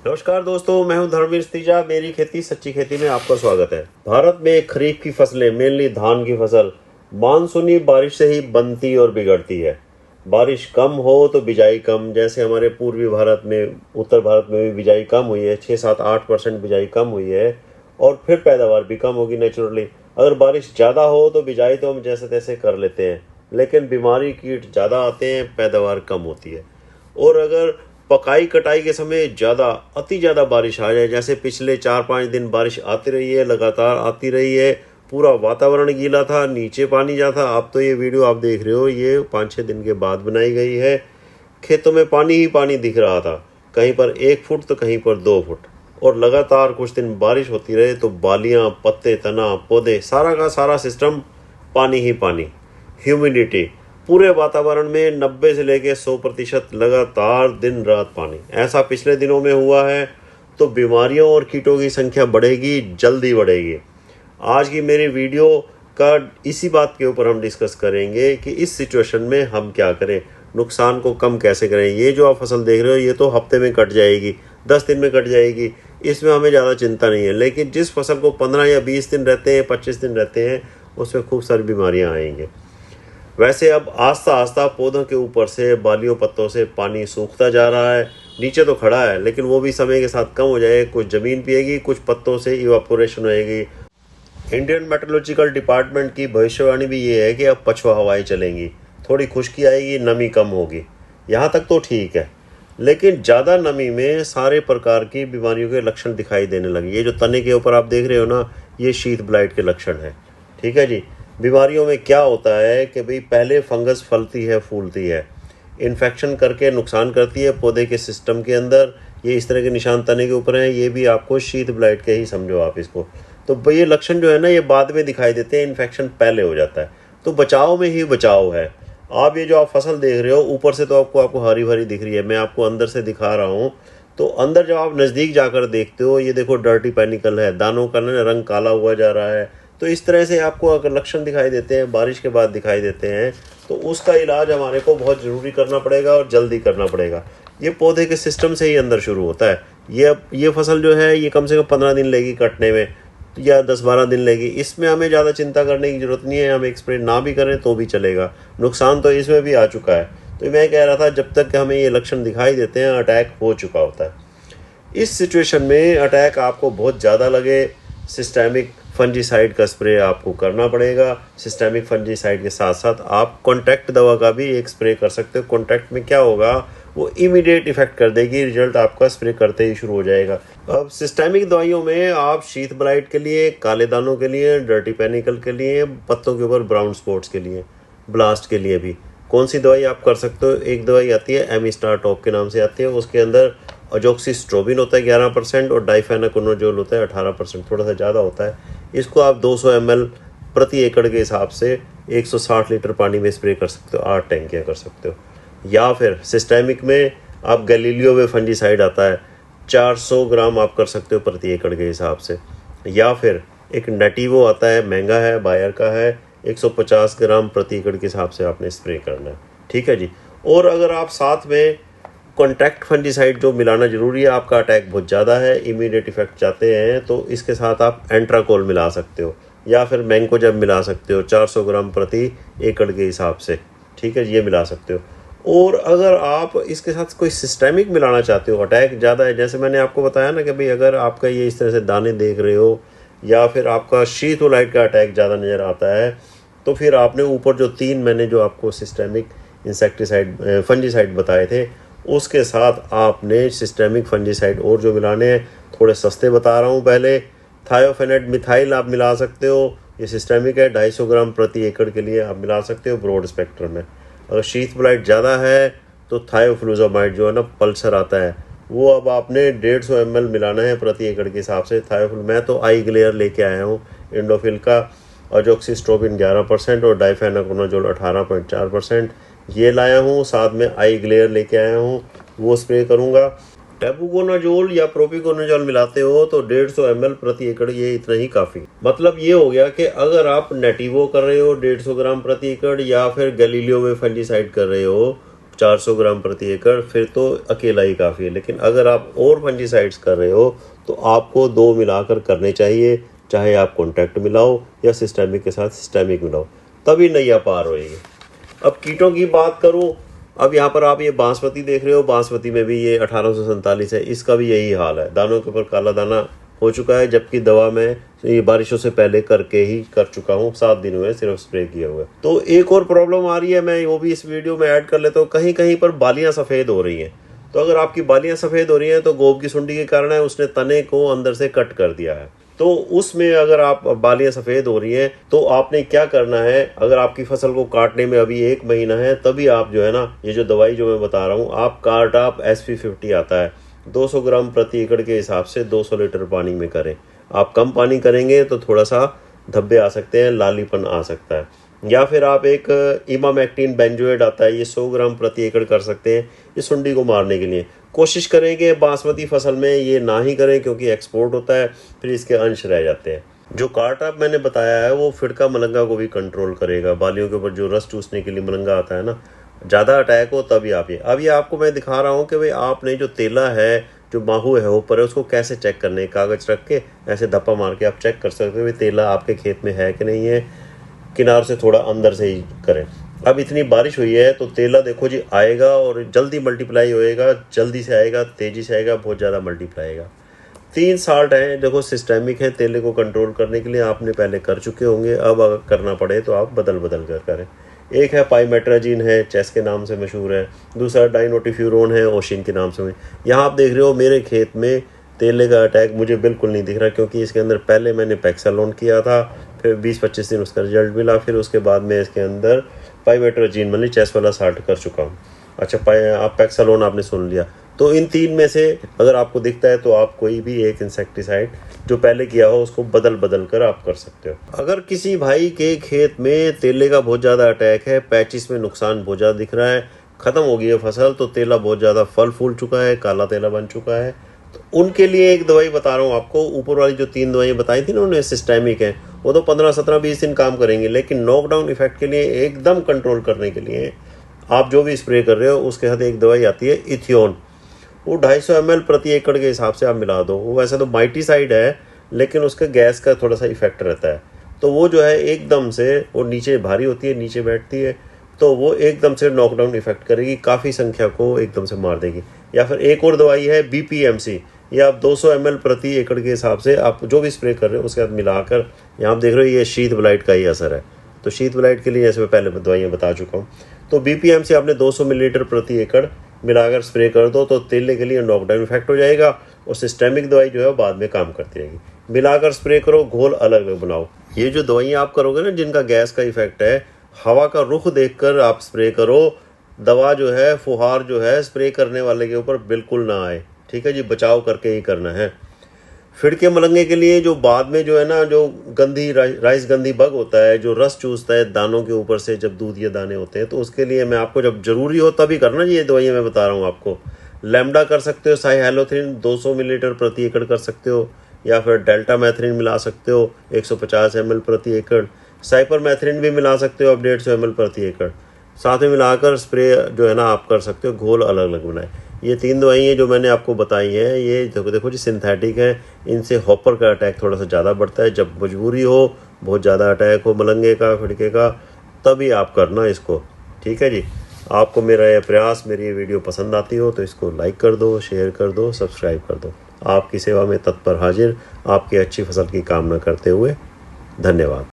नमस्कार दोस्तों, मैं हूं धर्मवीर तीजा। मेरी खेती सच्ची खेती में आपका स्वागत है। भारत में खरीफ की फसलें, मेनली धान की फसल, मानसूनी बारिश से ही बनती और बिगड़ती है। बारिश कम हो तो बिजाई कम, जैसे हमारे पूर्वी भारत में, उत्तर भारत में भी बिजाई कम हुई है, 6-7-8% बिजाई कम हुई है और फिर पैदावार भी कम होगी नेचुरली। अगर बारिश ज़्यादा हो तो बिजाई तो हम जैसे तैसे कर लेते हैं, लेकिन बीमारी कीट ज़्यादा आते हैं, पैदावार कम होती है। और अगर पकाई कटाई के समय अति ज़्यादा बारिश आ जाए, जैसे पिछले 4-5 दिन बारिश आती रही है, लगातार आती रही है, पूरा वातावरण गीला था, नीचे पानी जाता। अब तो ये वीडियो आप देख रहे हो, ये 5-6 दिन के बाद बनाई गई है। खेतों में पानी ही पानी दिख रहा था, कहीं पर 1 फुट तो कहीं पर 2 फुट। और लगातार कुछ दिन बारिश होती रहे तो बालियां, पत्ते, तना, पौधे, सारा का सारा सिस्टम पानी ही पानी। ह्यूमिडिटी पूरे वातावरण में 90 से लेकर 100% लगातार दिन रात पानी। ऐसा पिछले दिनों में हुआ है तो बीमारियों और कीटों की संख्या बढ़ेगी, जल्दी बढ़ेगी। आज की मेरी वीडियो का इसी बात के ऊपर हम डिस्कस करेंगे कि इस सिचुएशन में हम क्या करें, नुकसान को कम कैसे करें। ये जो आप फसल देख रहे हो ये तो हफ्ते में कट जाएगी, 10 दिन में कट जाएगी, इसमें हमें ज़्यादा चिंता नहीं है। लेकिन जिस फसल को 15 या 20 दिन रहते हैं, 25 दिन रहते हैं, उसमें खूब सारी बीमारियां आएंगी। वैसे अब आस्ता आस्ता पौधों के ऊपर से, बालियों, पत्तों से पानी सूखता जा रहा है। नीचे तो खड़ा है, लेकिन वो भी समय के साथ कम हो जाएगा। कुछ ज़मीन पिएगी, कुछ पत्तों से इवापोरेशन होएगी। इंडियन मेट्रोलॉजिकल डिपार्टमेंट की भविष्यवाणी भी ये है कि अब पछुआ हवाएं चलेंगी, थोड़ी खुश्की आएगी, नमी कम होगी। यहाँ तक तो ठीक है, लेकिन ज़्यादा नमी में सारे प्रकार की बीमारियों के लक्षण दिखाई देने लगे। ये जो तने के ऊपर आप देख रहे हो ना, ये शीत ब्लाइट के लक्षण है। ठीक है जी। बीमारियों में क्या होता है कि भाई पहले फंगस फलती है, फूलती है, इन्फेक्शन करके नुकसान करती है पौधे के सिस्टम के अंदर। ये इस तरह के निशान तने के ऊपर हैं, ये भी आपको शीत ब्लाइट के ही समझो आप इसको। तो ये लक्षण जो है ना, ये बाद में दिखाई देते हैं, इन्फेक्शन पहले हो जाता है। तो बचाव में ही बचाव है। आप ये जो आप फसल देख रहे हो, ऊपर से तो आपको हरी भरी दिख रही है, मैं आपको अंदर से दिखा रहा हूँ। तो अंदर जब आप नज़दीक जाकर देखते हो, ये देखो डर्टी पैनिकल है, दानों का ना रंग काला हुआ जा रहा है। तो इस तरह से आपको अगर लक्षण दिखाई देते हैं, बारिश के बाद दिखाई देते हैं, तो उसका इलाज हमारे को बहुत ज़रूरी करना पड़ेगा और जल्दी करना पड़ेगा। ये पौधे के सिस्टम से ही अंदर शुरू होता है। ये फसल जो है, ये कम से कम 15 दिन लेगी कटने में, या 10-12 दिन लेगी। इसमें हमें ज़्यादा चिंता करने की ज़रूरत नहीं है, हम एक स्प्रे ना भी करें तो भी चलेगा। नुकसान तो इसमें भी आ चुका है। तो मैं कह रहा था, जब तक हमें ये लक्षण दिखाई देते हैं, अटैक हो चुका होता है। इस सिचुएशन में अटैक आपको बहुत ज़्यादा लगे, सिस्टेमिक फंजीसाइड का स्प्रे आपको करना पड़ेगा। सिस्टेमिक फंजीसाइड के साथ साथ आप कॉन्टैक्ट दवा का भी एक स्प्रे कर सकते हो। कॉन्टैक्ट में क्या होगा, वो इमीडिएट इफेक्ट कर देगी, रिजल्ट आपका स्प्रे करते ही शुरू हो जाएगा। अब सिस्टेमिक दवाइयों में आप शीत ब्लाइट के लिए, काले दानों के लिए, डर्टी पैनिकल के लिए, पत्तों के ऊपर ब्राउन स्पॉट्स के लिए, ब्लास्ट के लिए भी कौन सी दवाई आप कर सकते हो। एक दवाई आती है एमिस्टार टॉप के नाम से आती है, उसके अंदर अजोक्सिस्ट्रोबिन होता है 11% और डाइफेनाकोनोजोल होता है 18%, थोड़ा सा ज़्यादा होता है। इसको आप 200 ml प्रति एकड़ के हिसाब से 160 लीटर पानी में स्प्रे कर सकते हो, 8 टैंकियाँ कर सकते हो। या फिर सिस्टेमिक में आप गैलीलियो वे फंजीसाइड आता है, 400 ग्राम आप कर सकते हो प्रति एकड़ के हिसाब से। या फिर एक नेटिवो आता है, महंगा है, बायर का है, 150 ग्राम प्रति एकड़ के हिसाब से आपने स्प्रे करना है। ठीक है जी। और अगर आप साथ में कॉन्टैक्ट फंजीसाइड जो मिलाना ज़रूरी है, आपका अटैक बहुत ज़्यादा है, इमीडिएट इफेक्ट चाहते हैं, तो इसके साथ आप एंट्राकोल मिला सकते हो या फिर मैंकोजेब मिला सकते हो, 400 ग्राम प्रति एकड़ के हिसाब से। ठीक है, ये मिला सकते हो। और अगर आप इसके साथ कोई सिस्टेमिक मिलाना चाहते हो, अटैक ज़्यादा है, जैसे मैंने आपको बताया ना कि भाई अगर आपका ये इस तरह से दाने देख रहे हो या फिर आपका शीत ब्लाइट का अटैक ज़्यादा नज़र आता है, तो फिर आपने ऊपर जो 3 मैंने जो आपको सिस्टेमिक इंसेक्टिसाइड फंजीसाइड बताए थे, उसके साथ आपने सिस्टेमिक फंजीसाइड और जो मिलाने हैं, थोड़े सस्ते बता रहा हूँ। पहले थायोफेनेट मिथाइल आप मिला सकते हो, ये सिस्टेमिक है, 250 ग्राम प्रति एकड़ के लिए आप मिला सकते हो ब्रॉड स्पेक्ट्रम में। अगर शीत ब्लाइट ज़्यादा है तो थायोफ्लुजामाइड जो है ना, पल्सर आता है, वो अब आपने 150 ml मिलाना है प्रति एकड़ के हिसाब से। मैं तो आई ग्लेयर लेके आया हूँ इंडोफिल का, अजोक्सिस्ट्रोबिन 11% और डाइफेनाकोनोजोल 18.4% ये लाया हूँ। साथ में आई ग्लेयर लेके आया हूँ, वो स्प्रे करूँगा। टेबुकोनाजोल या प्रोपिकोनाजोल मिलाते हो तो 150 ml प्रति एकड़, ये इतना ही काफ़ी। मतलब ये हो गया कि अगर आप नेटिवो कर रहे हो 150 ग्राम प्रति एकड़ या फिर गैलीलियो में फंजीसाइड कर रहे हो 400 ग्राम प्रति एकड़, फिर तो अकेला ही काफ़ी है। लेकिन अगर आप और फंजीसाइड्स कर रहे हो तो आपको 2 मिलाकर करने चाहिए, चाहे आप कॉन्टैक्ट मिलाओ या सिस्टेमिक के साथ सिस्टेमिक मिलाओ, तभी नैया पार होएगी। अब कीटों की बात करूं, अब यहाँ पर आप ये बासमती देख रहे हो, बासमती में भी ये 1847 है, इसका भी यही हाल है, दानों के ऊपर काला दाना हो चुका है। जबकि दवा मैं ये बारिशों से पहले करके ही कर चुका हूँ, 7 दिन हुए सिर्फ स्प्रे किए हुए। तो एक और प्रॉब्लम आ रही है, मैं वो भी इस वीडियो में ऐड कर लेता हूँ। कहीं कहीं पर बालियाँ सफ़ेद हो रही हैं। तो अगर आपकी बालियाँ सफ़ेद हो रही हैं तो गोब की सुंडी के कारण है, उसने तने को अंदर से कट कर दिया है। तो उसमें अगर आप बालियाँ सफ़ेद हो रही हैं तो आपने क्या करना है, अगर आपकी फसल को काटने में अभी 1 महीना है, तभी आप जो है ना, ये जो दवाई जो मैं बता रहा हूँ, आप कार्डाप SP50 आता है, 200 ग्राम प्रति एकड़ के हिसाब से 200 लीटर पानी में करें। आप कम पानी करेंगे तो थोड़ा सा धब्बे आ सकते हैं, लालीपन आ सकता है। या फिर आप एक इमामेक्टिन बेंजोएट आता है, ये 100 ग्राम प्रति एकड़ कर सकते हैं, ये सुंडी को मारने के लिए। कोशिश करें कि बासमती फसल में ये ना ही करें, क्योंकि एक्सपोर्ट होता है, फिर इसके अंश रह जाते हैं। जो कार्डाप मैंने बताया है वो फिड़का मलंगा को भी कंट्रोल करेगा। बालियों के ऊपर जो रस चूसने के लिए मलंगा आता है ना, ज़्यादा अटैक हो तभी आप ये। अब ये आपको मैं दिखा रहा हूँ कि भाई आपने जो तेला है, जो माहू है ऊपर है, उसको कैसे चेक करने, कागज़ रख के ऐसे धप्पा मार के आप चेक कर सकते हो भाई तेला आपके खेत में है कि नहीं है। किनार से थोड़ा अंदर से ही करें। अब इतनी बारिश हुई है तो तेला देखो जी आएगा और जल्दी मल्टीप्लाई होएगा, जल्दी से आएगा, तेज़ी से आएगा, बहुत ज़्यादा मल्टीप्लाई आएगा। 3 साल्ट हैं देखो, सिस्टेमिक है, तेले को कंट्रोल करने के लिए आपने पहले कर चुके होंगे, अब अगर करना पड़े तो आप बदल बदल कर करें। एक है पाइमेट्राजीन है, चेस के नाम से मशहूर है, दूसरा डाइनोटिफ्यूरोन है, ओशिन के नाम से। यहाँ आप देख रहे हो मेरे खेत में तेले का अटैक मुझे बिल्कुल नहीं दिख रहा, क्योंकि इसके अंदर पहले मैंने पैक्सालोन किया था, फिर 20-25 दिन उसका रिजल्ट मिला, फिर उसके बाद मैं इसके अंदर पाइमेट्राजीन मतलब चेस वाला साल्ट कर चुका हूँ। अच्छा, आप पैक्सालोन आपने सुन लिया। तो इन 3 में से अगर आपको दिखता है तो आप कोई भी एक इंसेक्टिसाइड जो पहले किया हो उसको बदल बदल कर आप कर सकते हो। अगर किसी भाई के खेत में तेले का बहुत ज़्यादा अटैक है, पैचिस में नुकसान बहुत ज़्यादा दिख रहा है, ख़त्म हो गई है फसल, तो तेला बहुत ज़्यादा फल फूल चुका है, काला तेला बन चुका है, तो उनके लिए एक दवाई बता रहा हूँ आपको। ऊपर वाली जो 3 दवाइयाँ बताई थी ना उन्हें, सिस्टेमिक है, वो तो 15, 17, 20 दिन काम करेंगे। लेकिन नॉकडाउन इफेक्ट के लिए एकदम कंट्रोल करने के लिए आप जो भी स्प्रे कर रहे हो उसके साथ एक दवाई आती है इथियोन, वो 250 ml प्रति एकड़ के हिसाब से आप मिला दो। वो वैसे तो माइटीसाइड है, लेकिन उसका गैस का थोड़ा सा इफेक्ट रहता है, तो वो जो है एकदम से वो नीचे भारी होती है, नीचे बैठती है, तो वो एकदम से नॉकडाउन इफेक्ट करेगी, काफ़ी संख्या को एकदम से मार देगी। या फिर एक और दवाई है BPMC, ये आप 200 ml प्रति एकड़ के हिसाब से आप जो भी स्प्रे कर रहे हो उसके साथ मिलाकर, यहाँ आप देख रहे हो ये शीत ब्लाइट का ही असर है, तो शीत ब्लाइट के लिए जैसे मैं पहले दवाइयाँ बता चुका हूँ। तो BPMC आपने 200 मिलीलीटर प्रति एकड़ मिलाकर स्प्रे कर दो, तो तेले के लिए नॉकडाउन इफेक्ट हो जाएगा, और सिस्टेमिक दवाई जो है बाद में काम करती रहेगी। मिलाकर स्प्रे करो, घोल अलग अलग बनाओ। ये जो दवाइयाँ आप करोगे ना जिनका गैस का इफेक्ट है, हवा का रुख देखकर आप स्प्रे करो। दवा जो है, फुहार जो है स्प्रे करने वाले के ऊपर बिल्कुल ना आए, ठीक है जी, बचाव करके ही करना है। फिड़के मलंगे के लिए जो बाद में जो है ना, जो गंदी राइस गंदी बग होता है, जो रस चूसता है दानों के ऊपर से, जब दूध या दाने होते हैं, तो उसके लिए मैं आपको जब जरूरी हो तभी करना, ये दवाइयाँ मैं बता रहा हूँ आपको। लैम्डा कर सकते हो, साइहेलोथ्रिन 200 मिलीलीटर प्रति एकड़ कर सकते हो, या फिर डेल्टा मैथ्रिन मिला सकते हो 150 ml प्रति एकड़, साइपर मैथ्रिन भी मिला सकते हो आप 150 ml प्रति एकड़, साथ में मिलाकर स्प्रे जो है ना आप कर सकते हो। घोल अलग अलग बनाए। ये 3 दवाइयाँ जो मैंने आपको बताई हैं, ये देखो जी सिंथेटिक है, इनसे हॉपर का अटैक थोड़ा सा ज़्यादा बढ़ता है। जब मजबूरी हो, बहुत ज़्यादा अटैक हो मलंगे का, फिड़के का, तभी आप करना इसको, ठीक है जी। आपको मेरा यह प्रयास, मेरी ये वीडियो पसंद आती हो तो इसको लाइक कर दो, शेयर कर दो, सब्सक्राइब कर दो। आपकी सेवा में तत्पर हाजिर, आपकी अच्छी फसल की कामना करते हुए धन्यवाद।